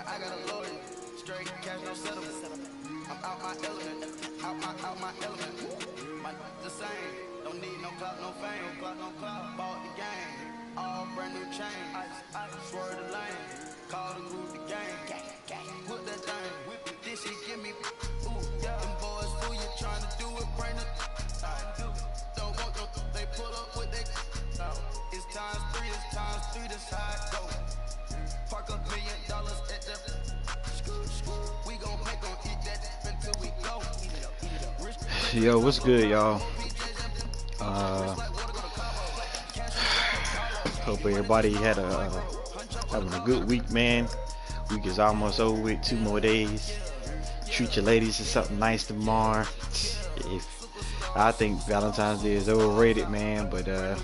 I got a lawyer. Straight cash, no settlement. I'm out my element. Out my element. My the same. Don't need no clout, no fame. No clout. Bought the game. All brand new chain. I swerve the lane. Call the group the gang. Put that thing. Whip it. This shit give me. Ooh, yeah. Them boys fool you trying to do it. Bring the. Don't want no. They pull up with they. It's times three. That's how it go. Park $1 million at the. We gon' eat that until we go. Yo, what's good, y'all? Hope everybody had having a good week, man. Week is almost over with, 2 more days. Treat your ladies to something nice tomorrow. I think Valentine's Day is overrated, man, but a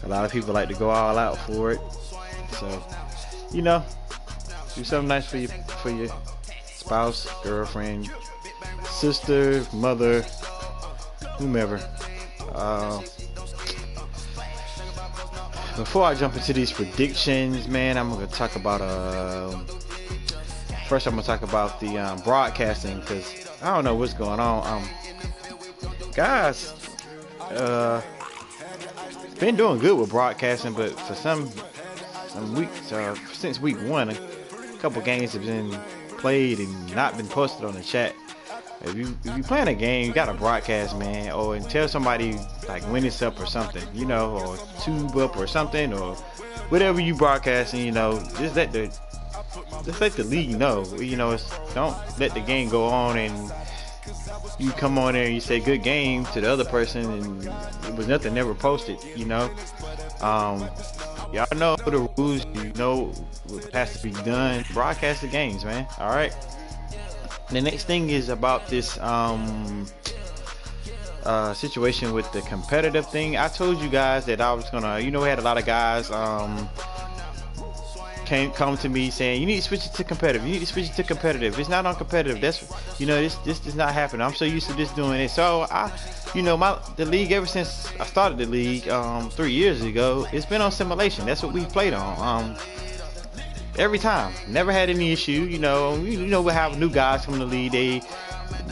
lot of people like to go all out for it. So, you know, do something nice for your spouse, girlfriend, sister, mother, whomever. Before I jump into these predictions, man, I'm gonna talk about first I'm gonna talk about the broadcasting, because I don't know what's going on. Guys, been doing good with broadcasting, but for some weeks, since week 1, a couple games have been played and not been posted on the chat. If you playing a game, you gotta broadcast, man, or and tell somebody like when it's up or something, you know, or tube up or something, or whatever you broadcasting, you know, just let the league know, you know. Don't let the game go on and you come on there and you say good game to the other person and it was nothing never posted, you know. Y'all know the rules, you know what has to be done. Broadcast the games, man. All right. The next thing is about this situation with the competitive thing. I told you guys that I was gonna, you know, we had a lot of guys come to me saying you need to switch it to competitive. You need to switch it to competitive. It's not on competitive. That's, you know, this does not happen. I'm so used to just doing it. So you know, the league, ever since I started the league 3 years ago, it's been on simulation. That's what we played on. Every time, never had any issue. You know, we have new guys from the league. They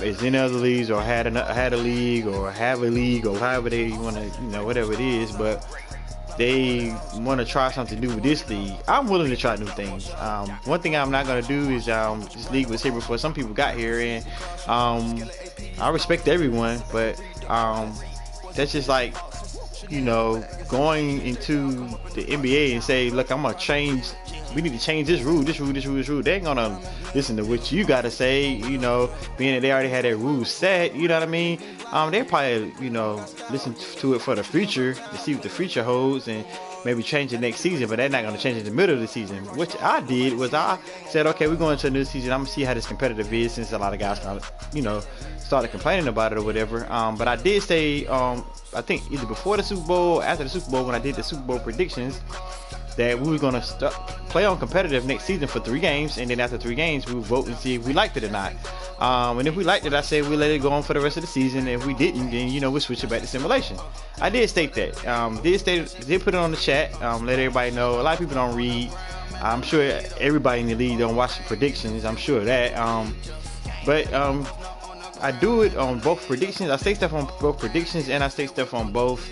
is in other leagues or had a league or have a league or however they want to, you know, whatever it is. But they want to try something new with this league. I'm willing to try new things. One thing I'm not gonna do is this league was here before some people got here, and I respect everyone, but that's just like, you know, going into the NBA and say, look, I'm gonna change. We need to change this rule. They ain't gonna listen to what you gotta say, you know, being that they already had their rules set, you know what I mean? They probably, you know, listen to it for the future to see what the future holds and maybe change it next season, but they're not gonna change it in the middle of the season. Which I did was I said, okay, we're going to a new season. I'm gonna see how this competitive is, since a lot of guys started complaining about it or whatever. But I did say, I think either before the Super Bowl or after the Super Bowl, when I did the Super Bowl predictions, that we were going to play on competitive next season for 3 games, and then after 3 games we would vote and see if we liked it or not. And if we liked it, I said we let it go on for the rest of the season. If we didn't, then, you know, we switch it back to simulation. I did state that. Did put it on the chat. Let everybody know. A lot of people don't read. I'm sure everybody in the league don't watch the predictions. I'm sure of that. But I do it on both predictions. I say stuff on both predictions, and I say stuff on both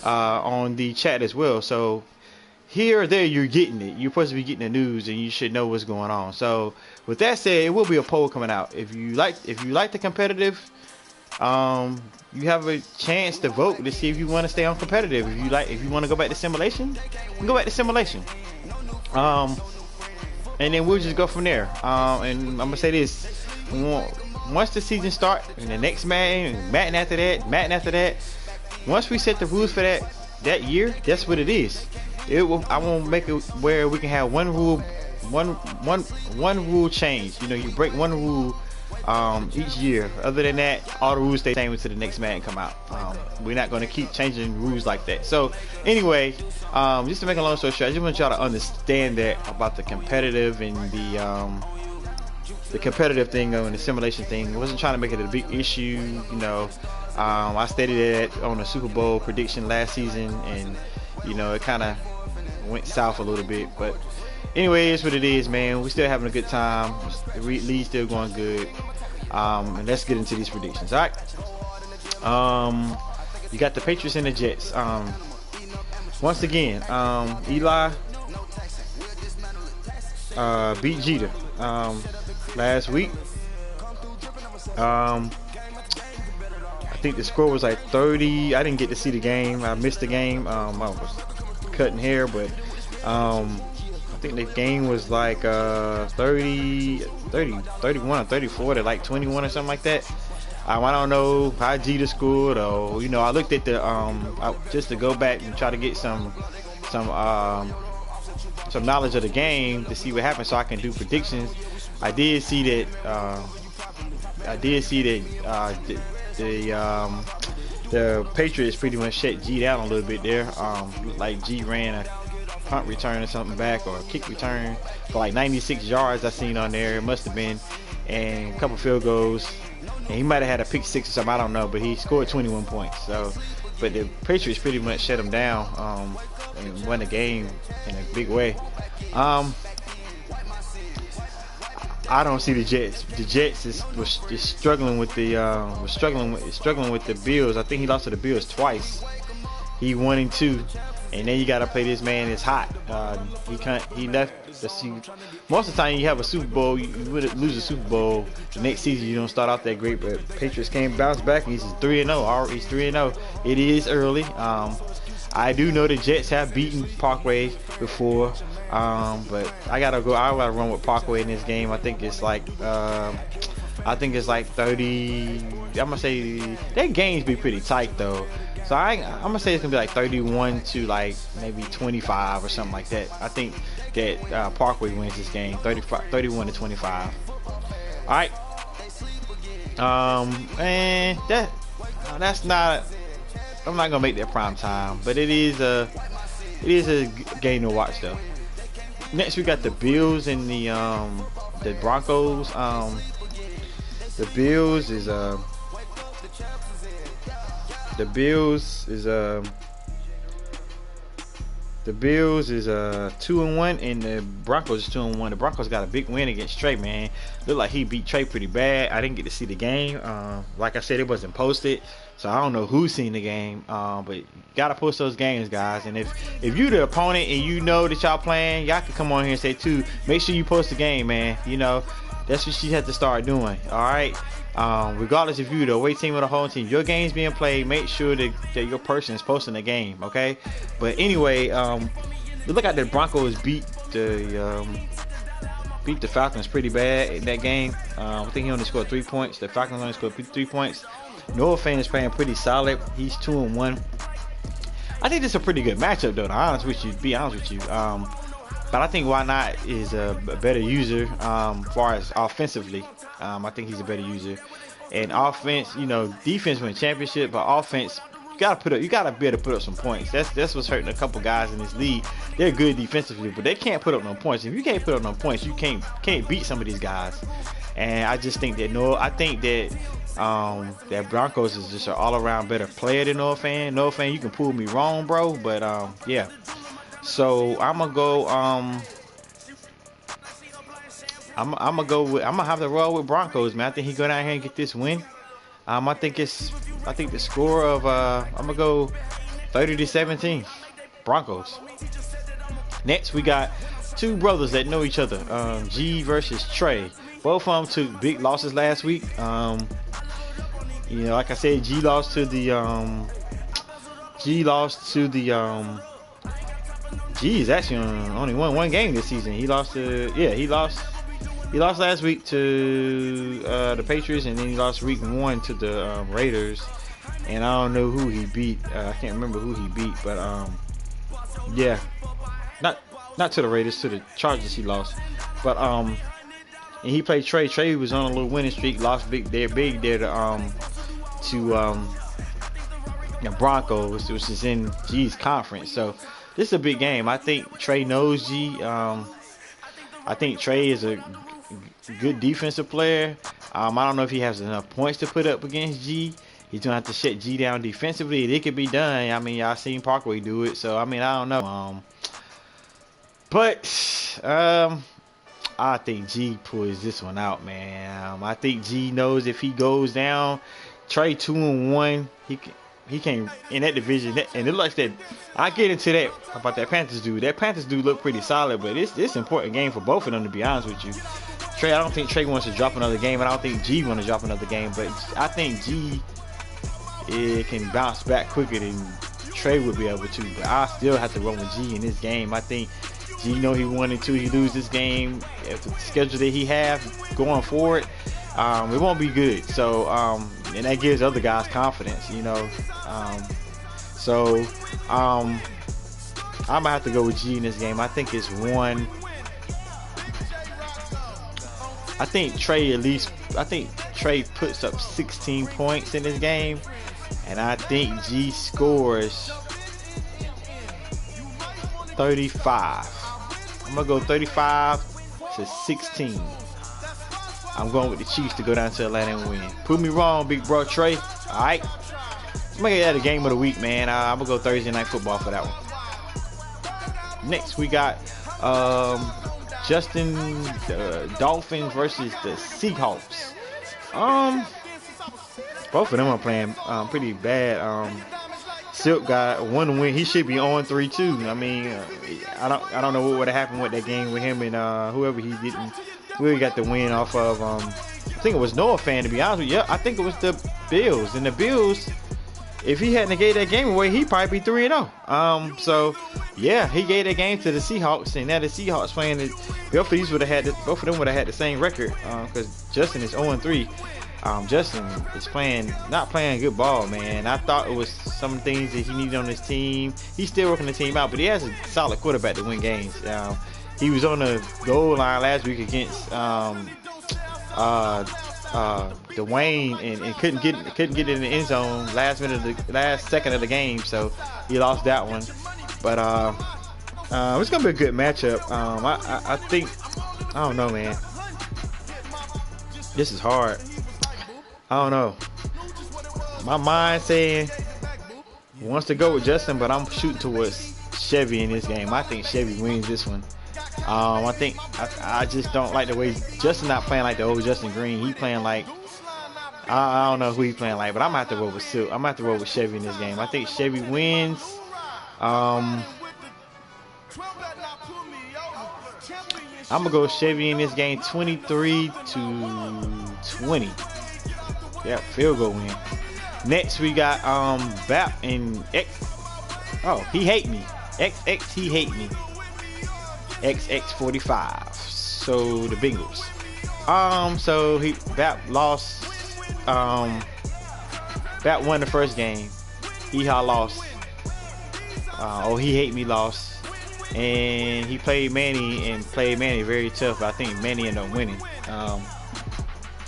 on the chat as well. So here or there, you're getting it. You're supposed to be getting the news, and you should know what's going on. So with that said, it will be a poll coming out. If you like the competitive, you have a chance to vote to see if you want to stay on competitive. If you want to go back to simulation, you can go back to simulation. And then we'll just go from there. And I'm gonna say this: once the season starts, and the next Madden after that, once we set the rules for that year, that's what it is. I won't make it where we can have one rule change. You know, you break one rule each year. Other than that, all the rules stay the same until the next Madden come out. We're not going to keep changing rules like that. So anyway, just to make a long story short, I just want y'all to understand that about the competitive and the competitive thing and the simulation thing. I wasn't trying to make it a big issue. You know, I stated that on the Super Bowl prediction last season, and you know, it kind of went south a little bit. But anyway, it's what it is, man. We still having a good time. The league's still going good. And let's get into these predictions. All right. You got the Patriots and the Jets. Once again, Eli beat Jeter last week. I think the score was like 30. I didn't get to see the game. I missed the game. I was cutting hair, but I think the game was like 31 or 34 to like 21 or something like that. I don't know how Jeter scored, or I looked at the just to go back and try to get some knowledge of the game to see what happened, so I can do predictions. I did see that the Patriots pretty much shut G down a little bit there. Like G ran a punt return or something back, or a kick return for like 96 yards I seen on there. It must have been, and a couple field goals. And he might have had a pick six or something, I don't know, but he scored 21 points. So, but the Patriots pretty much shut him down and won the game in a big way. I don't see the Jets. The Jets is struggling with the struggling with the Bills. I think he lost to the Bills twice. He 1-2, and then you gotta play this man that's hot. He left. Most of the time you have a Super Bowl, you would lose a Super Bowl. The next season you don't start off that great, but Patriots can't bounce back. And he's 3-0. He's 3-0. It is early. I do know the Jets have beaten Parkway before, but I gotta run with Parkway in this game. I think it's like 30. I'm gonna say their games be pretty tight though. So I'm gonna say it's gonna be like 31 to like maybe 25 or something like that. I think that Parkway wins this game, 31 to 25. All right. And that's not. I'm not gonna make that prime time, but it is a game to watch though. Next we got the Bills and the Broncos. The Bills is 2-1, and the Broncos is 2-1. The Broncos got a big win against Trey, man. Looked like he beat Trey pretty bad. I didn't get to see the game. Like I said, it wasn't posted, so I don't know who's seen the game. But you gotta post those games, guys. And if you the opponent and you know that y'all playing, y'all can come on here and say too. Make sure you post the game, man. That's what she had to start doing. All right. Regardless if you're the away team or the home team, your game's being played. Make sure that your person is posting the game, okay? But anyway, look at the Broncos beat the Falcons pretty bad in that game. I think he only scored 3 points. The Falcons only scored 3 points. Noah Fan is playing pretty solid. He's 2-1. I think this is a pretty good matchup, though. To be honest with you. But I think Why Not is a better user as far as offensively. I think he's a better user. And offense, defense win championship, but offense, you gotta be able to put up some points. That's what's hurting a couple guys in this league. They're good defensively, but they can't put up no points. If you can't put up no points, you can't beat some of these guys. And I just think that that Broncos is just an all-around better player than Noah Fan. Noah Fan, you can prove me wrong, bro. But yeah. So I'm gonna go. I'm gonna have to roll with Broncos, man. I think he go down here and get this win. I think the score of I'm gonna go 30-17, Broncos. Next we got two brothers that know each other. G versus Trey. Both of them took big losses last week. Like I said, G lost to the G is actually only won one game this season. He lost last week to the Patriots, and then he lost week 1 to the Raiders. And I don't know who he beat. I can't remember who he beat, but yeah, not to the Raiders, to the Chargers he lost. But and he played Trey. Trey was on a little winning streak, lost big there to the Broncos, which is in G's conference. So this is a big game. I think Trey knows G. I think Trey is a good defensive player. I don't know if he has enough points to put up against G. He's gonna have to shut G down defensively. It could be done. I mean, y'all seen Parkway do it. So I mean, I don't know. But I think G pulls this one out, man. I think G knows if he goes down, Trey 2-1, he can in that division. And it looks that I get into that about that Panthers dude. That Panthers dude look pretty solid, but it's an important game for both of them, to be honest with you. Trey, I don't think Trey wants to drop another game, and I don't think G wants to drop another game. But I think G can bounce back quicker than Trey would be able to. But I still have to roll with G in this game. I think G know he 1-2. He lose this game. If the schedule that he have going forward, it won't be good. So and that gives other guys confidence, you know. I'm gonna have to go with G in this game. I think it's one. I think Trey puts up 16 points in this game, and I think G scores 35. I'm gonna go 35-16. I'm going with the Chiefs to go down to Atlanta and win. Prove me wrong, big bro Trey. All right, I'm gonna get that a game of the week, man. I'm gonna go Thursday Night Football for that one. Next, we got Justin, the Dolphins versus the Seahawks. Both of them are playing pretty bad. Silk got one win. He should be on 3-2. I mean, I don't know what would have happened with that game with him and whoever he didn't. We got the win off of. I think it was Noah Fan, to be honest with you. Yeah, I think it was the Bills. And the Bills, if he hadn't gave that game away, he'd probably be 3-0. So yeah, he gave that game to the Seahawks, and now the Seahawks playing it. Both of them would have had the same record because Justin is 0-3. Justin is not playing good ball, man. I thought it was some things that he needed on his team. He's still working the team out, but he has a solid quarterback to win games. He was on the goal line last week against Dwayne and couldn't get it in the end zone last second of the game, so he lost that one. But it's gonna be a good matchup. I think I don't know, man. This is hard. I don't know. My mind saying wants to go with Justin, but I'm shooting towards Chevy in this game. I think Chevy wins this one. I just don't like the way Justin not playing like the old Justin Green. He playing like I don't know who he playing like, but I'm gonna have to roll with Silk. I'm gonna have to roll with Chevy in this game. I think Chevy wins. I'm gonna go Chevy in this game, 23-20. Yeah, field goal win. Next we got Bap and X. Oh, he hate me. XX, he hate me. XX45. So the Bengals. So Bap lost. Bap won the first game. Yeehaw lost. He hate me lost. And he played Manny very tough. I think Manny ended up winning.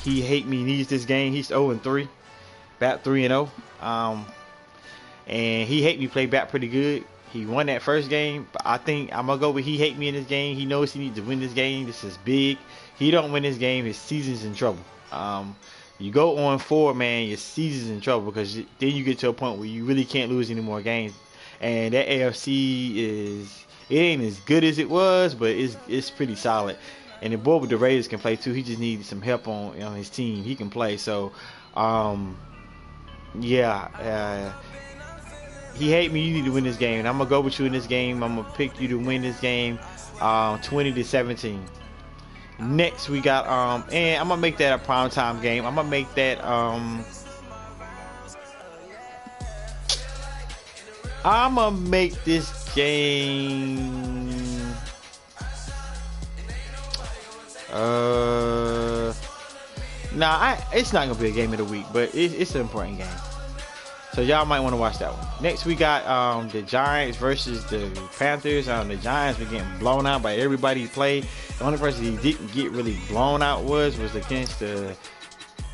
He hate me needs this game. He's 0-3. Bap 3-0. And he hate me play Bap pretty good. He won that first game, but I think I'm gonna go with he hate me in this game. He knows he needs to win this game. This is big. He don't win this game, his season's in trouble. You go on 4, man, your season's in trouble because then you get to a point where you really can't lose any more games. And that AFC it ain't as good as it was, but it's pretty solid. And the boy with the Raiders can play too. He just needs some help on his team. He can play. So, he hate me. You need to win this game. And I'm gonna go with you in this game. I'm gonna pick you to win this game, 20-17. Next we got and I'm gonna make that a primetime game. I'm gonna make that I'm gonna make this game it's not gonna be a game of the week, but it's an important game. So y'all might want to watch that one. Next we got the Giants versus the Panthers. The Giants were getting blown out by everybody he played. The only person he didn't get really blown out was against the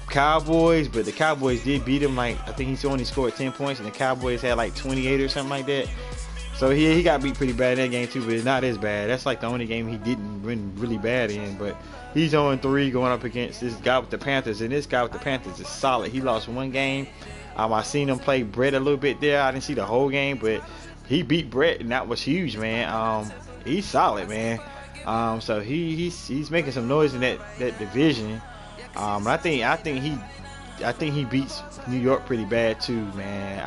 Cowboys, but the Cowboys did beat him. Like I think he only scored 10 points, and the Cowboys had like 28 or something like that. So he got beat pretty bad in that game too, but it's not as bad. That's like the only game he didn't win really bad in. But he's 0-3 going up against this guy with the Panthers, and this guy with the Panthers is solid. He lost one game. I seen him play Brett a little bit there. I didn't see the whole game, but he beat Brett, and that was huge, man. he's solid, man. So he's making some noise in that division. I think he beats New York pretty bad too, man.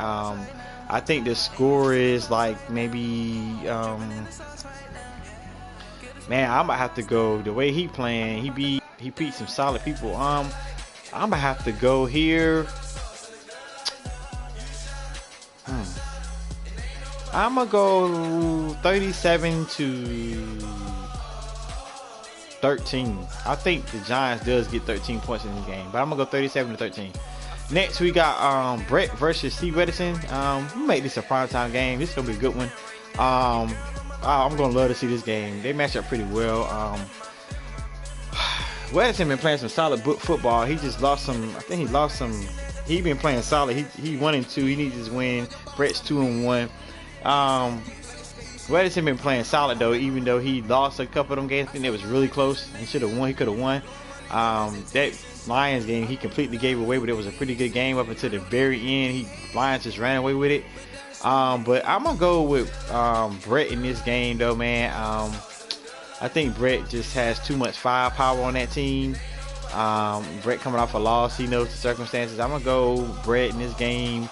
I think the score is like maybe man, I might have to go the way he playing. He beat some solid people. I'm gonna have to go here. I'm gonna go 37-13. I think the Giants does get 13 points in this game, but I'm gonna go 37-13. Next we got Brett versus C. Wedison. We make this a primetime game. This is gonna be a good one. I'm gonna love to see this game. They match up pretty well. Wedison been playing some solid football. He just lost some. I think he lost some. He been playing solid. He 1-2. He needs his win. Brett's 2-1. Wedison been playing solid though, even though he lost a couple of them games. I think it was really close. He should have won. He could have won. That Lions game he completely gave away, but it was a pretty good game up until the very end. Lions just ran away with it. But I'm gonna go with Brett in this game though, man. I think Brett just has too much firepower on that team. Brett coming off a loss, he knows the circumstances. I'm gonna go Brett in this game.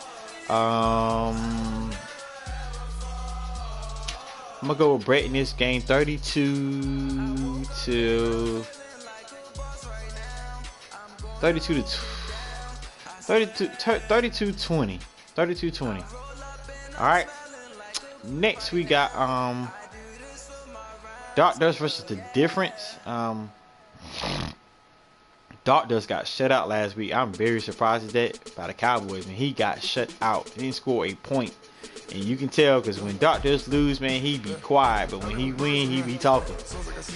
I'm gonna go with Brett in this game, 32-20. 32-20. All right. Next we got Dark Dust versus the Difference. Dark Dust got shut out last week. I'm very surprised at that by the Cowboys, and he got shut out. He didn't score a point. And you can tell because when Dark Dust lose, man, he be quiet, but when he win, he be talking.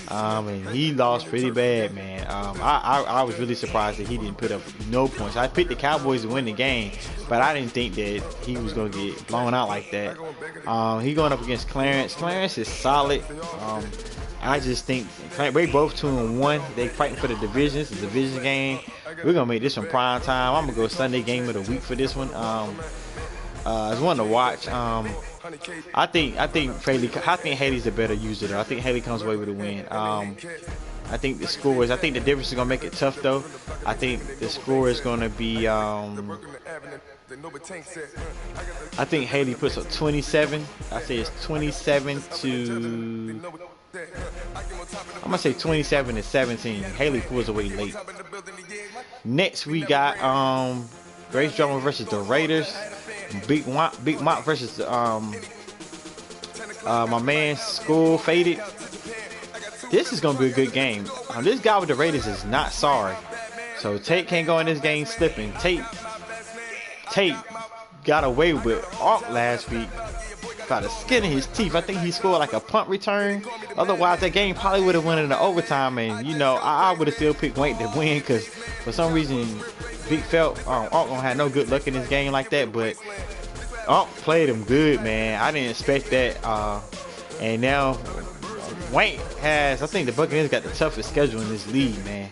And he lost pretty bad, man. I was really surprised that he didn't put up no points. I picked the Cowboys to win the game, but I didn't think that he was going to get blown out like that. He going up against Clarence. Clarence is solid. I just think they both 2-1. They fighting for the division. It's a division game. We're gonna make this one prime time. I'm gonna go Sunday game of the week for this one. It's one to watch. I think Haley's the better user though. I think Haley comes away with a win. I think the scores. I think the difference is gonna make it tough though. I think the score is gonna be. I think Haley puts up 27. I say it's 27 to. I'm gonna say 27-17. Haley pulls away late. Next we got Grace Drummer versus the Raiders. Big Mop versus my man School Faded. This is gonna be a good game. This guy with the Raiders is not sorry. So Tate can't go in this game slipping. Tate got away with Ark last week. By the skin of his teeth. I think he scored like a punt return. Otherwise, that game probably would have won in the overtime. And, you know, I would have still picked Wayne to win because for some reason, Vic felt Ark gonna have no good luck in this game like that. But Ark played him good, man. I didn't expect that. And now, Wayne has, I think the Buccaneers got the toughest schedule in this league, man.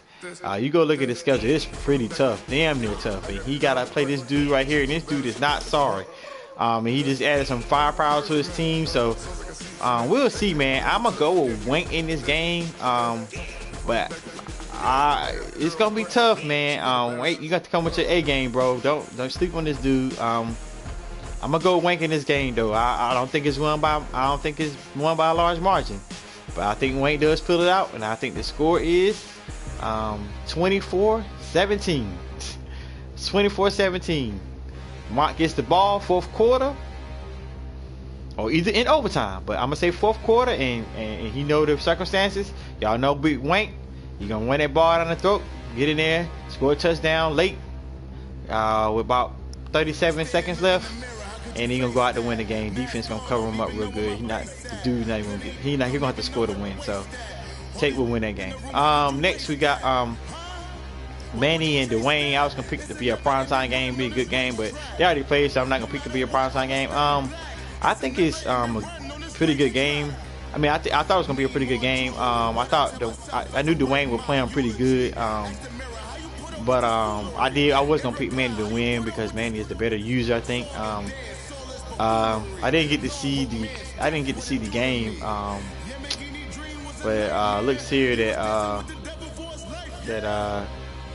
You go look at the schedule. It's pretty tough. Damn near tough. And he got to play this dude right here. And this dude is not sorry. And he just added some firepower to his team, so we'll see, man. I'm gonna go with Wink in this game, but it's gonna be tough, man. Wait, you got to come with your A game, bro. Don't sleep on this dude. I'm gonna go Wink in this game, though. I don't think it's won by a large margin, but I think Wink does fill it out, and I think the score is 24-17. 24-17. Mark gets the ball fourth quarter or either in overtime, but I'm gonna say fourth quarter, and he know the circumstances. Y'all know Big Wank, he gonna run that ball down the throat, get in there, score a touchdown late with about 37 seconds left, and he gonna go out to win the game. Defense gonna cover him up real good. He gonna have to score to win, so Tate will win that game. Next we got Manny and Dwayne. I was gonna pick it to be a primetime game, be a good game, but they already played, so I'm not gonna pick it to be a primetime game. I think it's a pretty good game. I mean, I thought it was gonna be a pretty good game. I knew Dwayne would play him pretty good. But I was gonna pick Manny to win because Manny is the better user, I think. I didn't get to see the game. But looks here that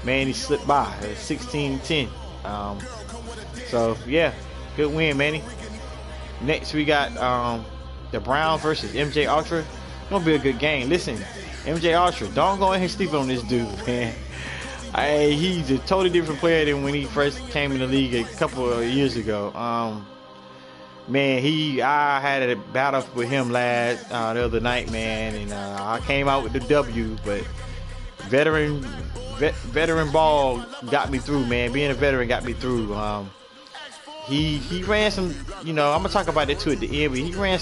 Manny slipped by. It was 16-10. So yeah, good win, Manny. Next we got the Browns versus MJ Ultra. Gonna be a good game. Listen, MJ Ultra, don't go in here sleeping on this dude, man. He's a totally different player than when he first came in the league a couple of years ago. Man, I had a battle with him the other night, man, and I came out with the W. But veteran ball got me through, man. Being a veteran got me through. He ran some, I'm gonna talk about that too at the end, but he ran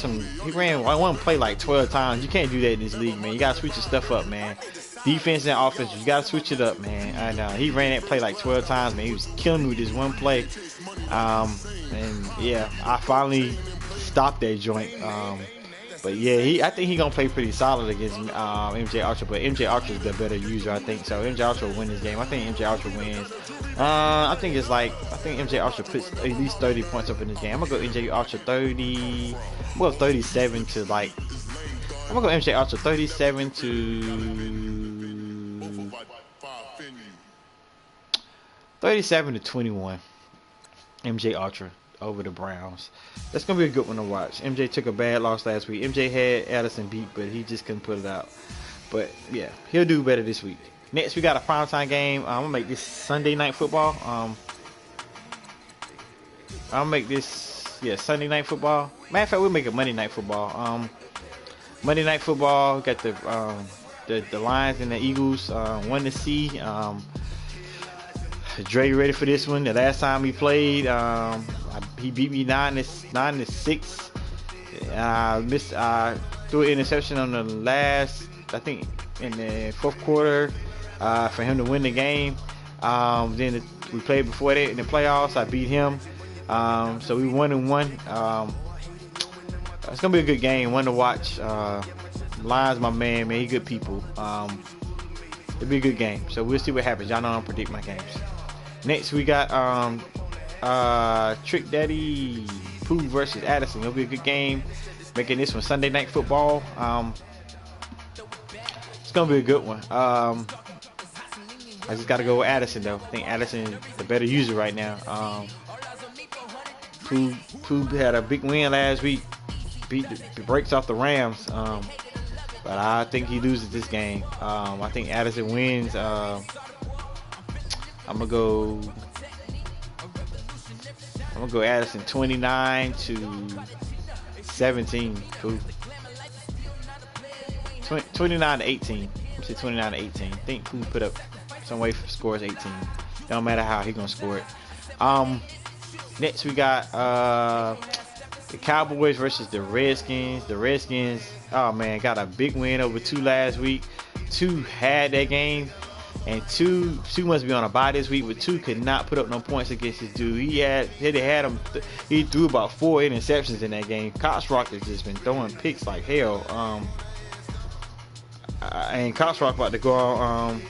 one play like 12 times. You can't do that in this league, man. You gotta switch your stuff up, man. Defense and offense, you gotta switch it up, man. And he ran that play like 12 times, man. He was killing me with this one play. And yeah, I finally stopped that joint. But yeah, I think he's gonna play pretty solid against MJ Ultra. But MJ Ultra is the better user, I think. So MJ Ultra will win this game. I think MJ Ultra wins. I think MJ Ultra puts at least 30 points up in this game. I'm gonna go MJ Ultra 30. Well, 37 to like. I'm gonna go MJ Ultra 37 to 21. MJ Ultra over the Browns. That's gonna be a good one to watch. MJ took a bad loss last week. MJ had Addison beat, but he just couldn't put it out. But yeah, he'll do better this week. Next, we got a primetime game. I'm gonna make this Sunday Night Football. I'll make this Sunday Night Football. Matter of fact, we'll make it Monday Night Football. Monday Night Football got the Lions and the Eagles. 1-C. Dre ready for this one. The last time he played, he beat me 9-6. I threw an interception on the last, I think, in the fourth quarter for him to win the game. Then we played before that in the playoffs. I beat him. So we 1-1. It's gonna be a good game, one to watch. Lions, my man, he good people. It'll be a good game. So we'll see what happens. Y'all know I don't predict my games. Next we got Trick Daddy Pooh versus Addison. It'll be a good game. Making this one Sunday Night Football. It's gonna be a good one. I just gotta go with Addison though. I think Addison is the better user right now. Pooh had a big win last week. Beat the brakes off the Rams. But I think he loses this game. I think Addison wins. I'm gonna go Addison 29-17. Cool. 29-18. I'm say 29-18. I think Pooh put up some way for scores 18. Don't matter how he gonna score it. Next we got the Cowboys versus the Redskins. The Redskins, oh man, got a big win over 2 last week. 2 had that game. And two must be on a bye this week, but 2 could not put up no points against this dude. He threw about 4 interceptions in that game. Kotzrock has just been throwing picks like hell. And Kotzrock about to go on.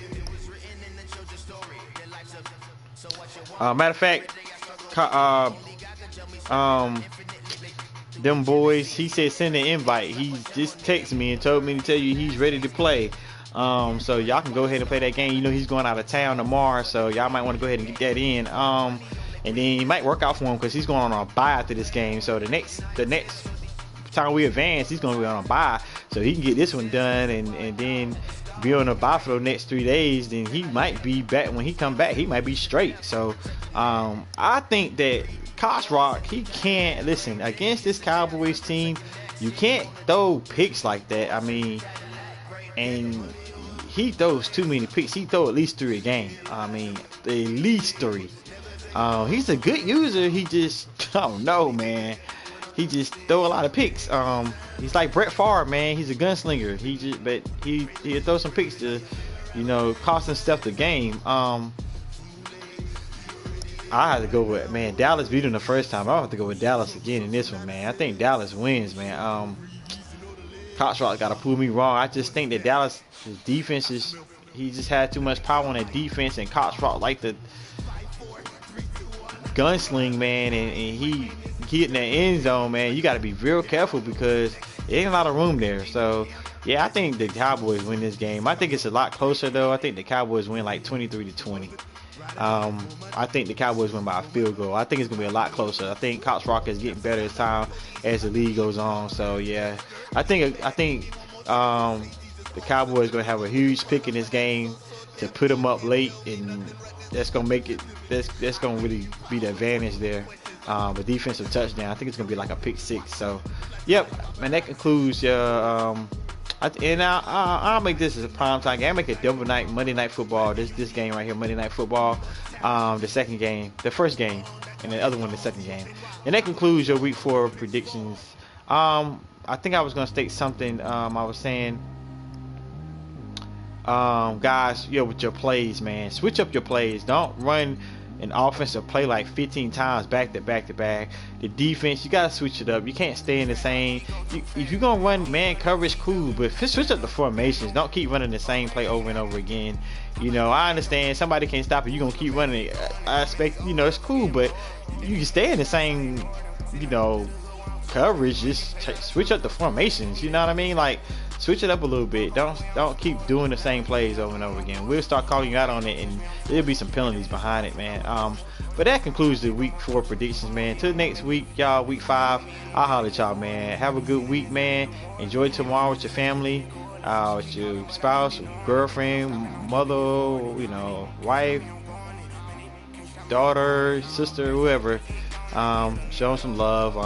Matter of fact, them boys, he said send an invite. He just texted me and told me to tell you he's ready to play. So y'all can go ahead and play that game. He's going out of town tomorrow, so y'all might want to go ahead and get that in. And then it might work out for him because he's going on a bye after this game. So the next time we advance, he's going to be on a bye, so he can get this one done and then be on a bye for the next 3 days. Then he might be back. When he come back, he might be straight. So I think that Kotzrock, he can't listen against this Cowboys team. You can't throw picks like that. I mean, and he throws too many picks. He throw at least 3 a game. I mean, at least 3. He's a good user. He just, I don't know, man. He just throw a lot of picks. He's like Brett Favre, man. He's a gunslinger. He'll throw some picks to, cost and stuff the game. I have to go with, man, Dallas beat him the first time. I'll have to go with Dallas again in this one, man. I think Dallas wins, man. Kotzrock got to prove me wrong. I just think that Dallas' defense he just had too much power on that defense, and Kotzrock like the gunsling, man, and he hit in the end zone, man. You got to be real careful because there ain't a lot of room there. So Yeah, I think the Cowboys win this game. I think it's a lot closer though. I think the Cowboys win like 23-20. I think the Cowboys win by a field goal. I think it's gonna be a lot closer. I think Cox Rock is getting better as the league goes on. So yeah, I think the Cowboys gonna have a huge pick in this game to put them up late, and that's gonna make it. That's gonna really be the advantage there. The defensive touchdown. I think it's gonna be like a pick six. So, yep, and that concludes I'll make this as a prime time game. I'll make it double night, Monday Night Football. This game right here, Monday Night Football. The second game, the first game, and the other one, the second game. And that concludes your Week 4 predictions. I think I was gonna state something. I was saying, guys, with your plays, man, switch up your plays. Don't run an offensive play like 15 times back to back to back. The defense, you gotta switch it up. You can't stay in the same. If you're gonna run man coverage, cool, but switch up the formations. Don't keep running the same play over and over again. I understand somebody can't stop it. You're gonna keep running it. I expect, it's cool, but you can stay in the same, coverage. Just switch up the formations. You know what I mean? Like, switch it up a little bit. Don't keep doing the same plays over and over again. We'll start calling you out on it, and there'll be some penalties behind it, man. But that concludes the Week 4 predictions, man. Till next week, y'all. Week 5. I'll holler at y'all, man. Have a good week, man. Enjoy tomorrow with your family, with your spouse, girlfriend, mother, wife, daughter, sister, whoever. Show them some love.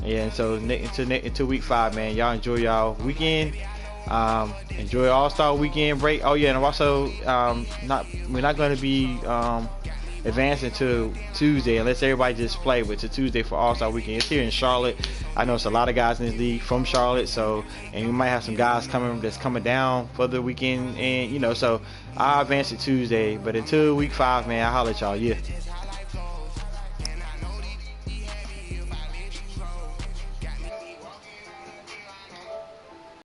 Yeah, and so until Week 5, man, y'all enjoy y'all weekend. Enjoy All-Star weekend break. Oh yeah, and also we're not going to be advancing to Tuesday unless everybody just play, but to Tuesday for All-Star weekend. It's here in Charlotte. I know it's a lot of guys in this league from Charlotte, and we might have some guys coming down for the weekend, and so I'll advance to Tuesday. But until Week 5, man, I'll holler at y'all. Yeah.